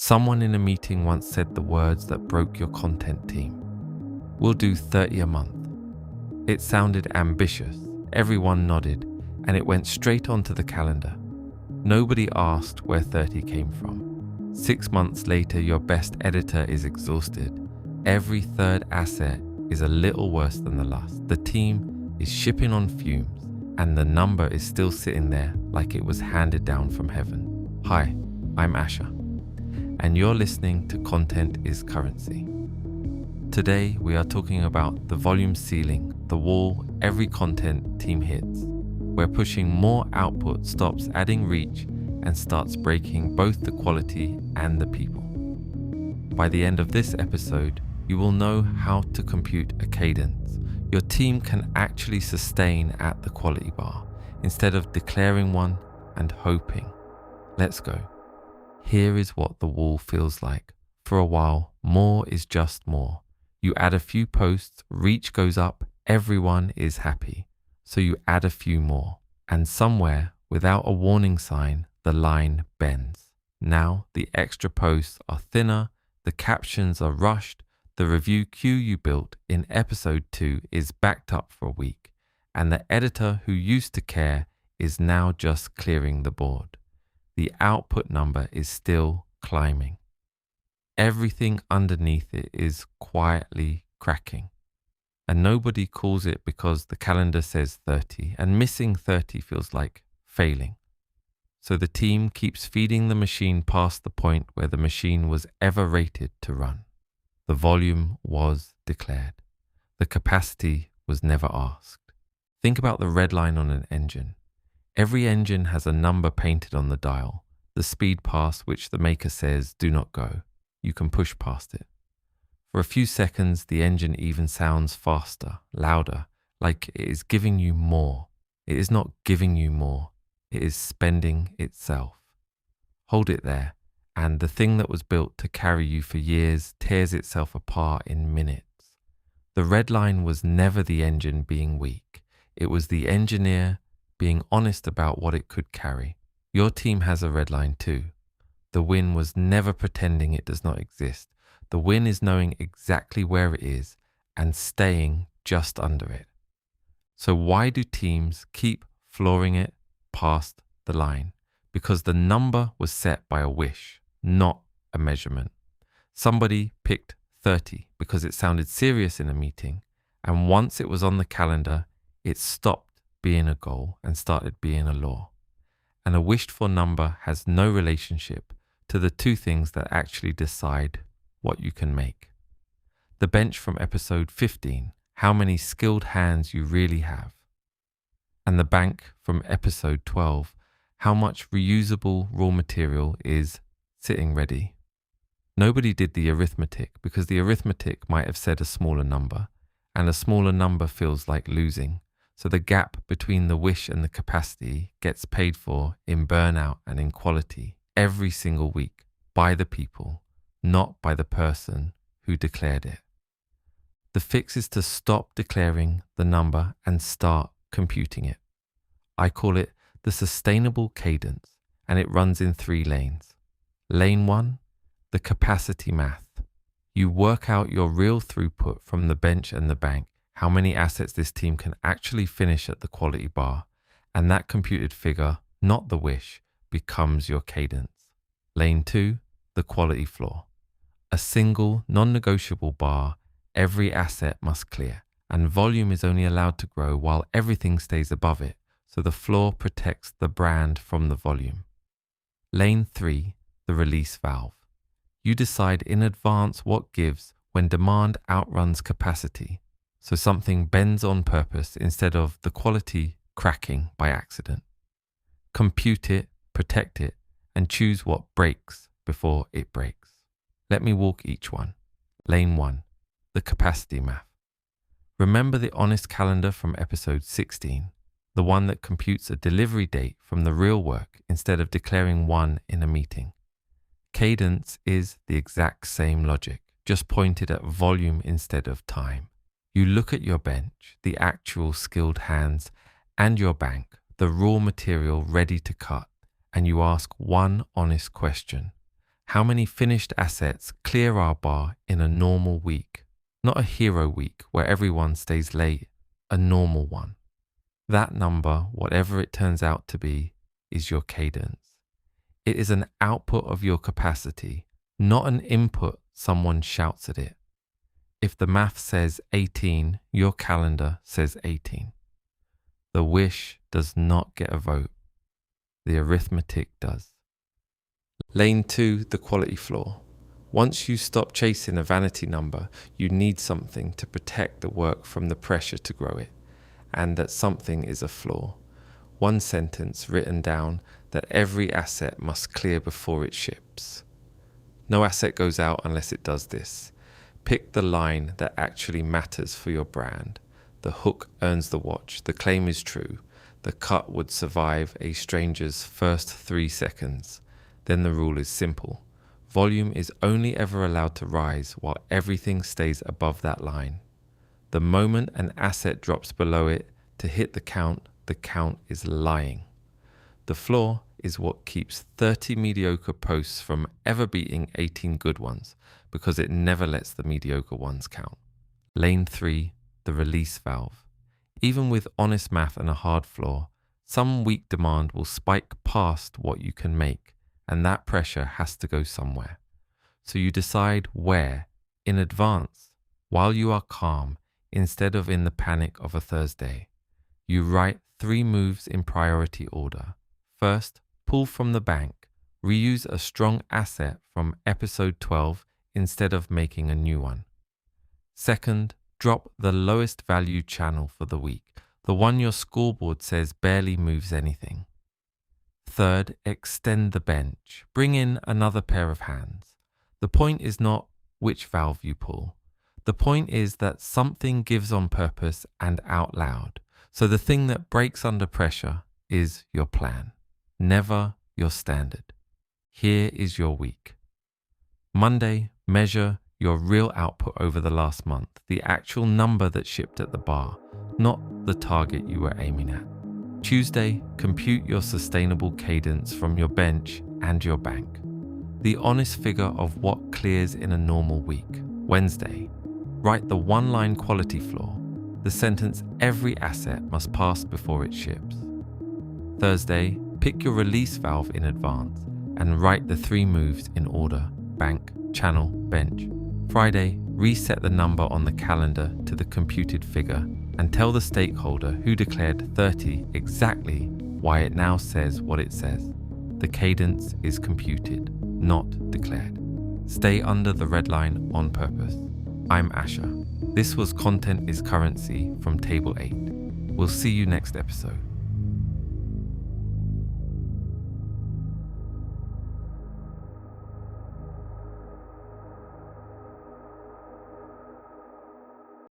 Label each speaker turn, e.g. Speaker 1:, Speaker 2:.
Speaker 1: Someone in a meeting once said the words that broke your content team. We'll do 30 a month. It sounded ambitious, everyone nodded, and it went straight onto the calendar. Nobody asked where 30 came from. 6 months later, your best editor is exhausted. Every third asset is a little worse than the last. The team is shipping on fumes, and the number is still sitting there like it was handed down from heaven. Hi, I'm Asher, and you're listening to Content is Currency. Today, we are talking about the volume ceiling, the wall every content team hits, where pushing more output stops adding reach and starts breaking both the quality and the people. By the end of this episode, you will know how to compute a cadence your team can actually sustain at the quality bar, instead of declaring one and hoping. Let's go. Here is what the wall feels like. For a while, more is just more. You add a few posts, reach goes up, everyone is happy. So you add a few more. And somewhere, without a warning sign, the line bends. Now the extra posts are thinner, the captions are rushed, the review queue you built in episode 2 is backed up for a week, and the editor who used to care is now just clearing the board. The output number is still climbing. Everything underneath it is quietly cracking. And nobody calls it because the calendar says 30, and missing 30 feels like failing. So the team keeps feeding the machine past the point where the machine was ever rated to run. The volume was declared. The capacity was never asked. Think about the red line on an engine. Every engine has a number painted on the dial, the speed past which the maker says do not go. You can push past it. For a few seconds, the engine even sounds faster, louder, like it is giving you more. It is not giving you more. It is spending itself. Hold it there, and the thing that was built to carry you for years tears itself apart in minutes. The red line was never the engine being weak. It was the engineer being honest about what it could carry. Your team has a red line too. The win was never pretending it does not exist. The win is knowing exactly where it is and staying just under it. So why do teams keep flooring it past the line? Because the number was set by a wish, not a measurement. Somebody picked 30 because it sounded serious in a meeting, and once it was on the calendar, it stopped being a goal and started being a law. And a wished for number has no relationship to the two things that actually decide what you can make. The bench from episode 15, how many skilled hands you really have. And the bank from episode 12, how much reusable raw material is sitting ready. Nobody did the arithmetic because the arithmetic might have said a smaller number, and a smaller number feels like losing. So the gap between the wish and the capacity gets paid for in burnout and in quality every single week by the people, not by the person who declared it. The fix is to stop declaring the number and start computing it. I call it the sustainable cadence, and it runs in 3 lanes. Lane 1, the capacity math. You work out your real throughput from the bench and the bank, how many assets this team can actually finish at the quality bar, and that computed figure, not the wish, becomes your cadence. Lane 2, the quality floor. A single, non-negotiable bar every asset must clear, and volume is only allowed to grow while everything stays above it, so the floor protects the brand from the volume. Lane 3, the release valve. You decide in advance what gives when demand outruns capacity, so something bends on purpose instead of the quality cracking by accident. Compute it, protect it, and choose what breaks before it breaks. Let me walk each one. Lane 1, the capacity math. Remember the honest calendar from episode 16, the one that computes a delivery date from the real work instead of declaring one in a meeting. Cadence is the exact same logic, just pointed at volume instead of time. You look at your bench, the actual skilled hands, and your bank, the raw material ready to cut, and you ask one honest question. How many finished assets clear our bar in a normal week? Not a hero week where everyone stays late, a normal one. That number, whatever it turns out to be, is your cadence. It is an output of your capacity, not an input someone shouts at it. If the math says 18, your calendar says 18. The wish does not get a vote. The arithmetic does. Lane 2, the quality flaw. Once you stop chasing a vanity number, you need something to protect the work from the pressure to grow it, and that something is a flaw. One sentence written down that every asset must clear before it ships. No asset goes out unless it does this. Pick the line that actually matters for your brand. The hook earns the watch. The claim is true. The cut would survive a stranger's first 3 seconds. Then the rule is simple. Volume is only ever allowed to rise while everything stays above that line. The moment an asset drops below it to hit the count is lying. The flaw is what keeps 30 mediocre posts from ever beating 18 good ones, because it never lets the mediocre ones count. Lane 3, the release valve. Even with honest math and a hard flaw, some weak demand will spike past what you can make, and that pressure has to go somewhere. So you decide where, in advance, while you are calm, instead of in the panic of a Thursday. You write 3 moves in priority order. First, pull from the bank. Reuse a strong asset from episode 12 instead of making a new one. Second, drop the lowest value channel for the week, the one your scoreboard says barely moves anything. Third, extend the bench. Bring in another pair of hands. The point is not which valve you pull. The point is that something gives on purpose and out loud. So the thing that breaks under pressure is your plan, never your standard. Here is your week. Monday, measure your real output over the last month, the actual number that shipped at the bar, not the target you were aiming at. Tuesday, compute your sustainable cadence from your bench and your bank, the honest figure of what clears in a normal week. Wednesday, write the one-line quality flaw, the sentence every asset must pass before it ships. Thursday, pick your release valve in advance and write the 3 moves in order: bank, channel, bench. Friday, reset the number on the calendar to the computed figure and tell the stakeholder who declared 30 exactly why it now says what it says. The cadence is computed, not declared. Stay under the red line on purpose. I'm Asher. This was Content is Currency from Table 8. We'll see you next episode.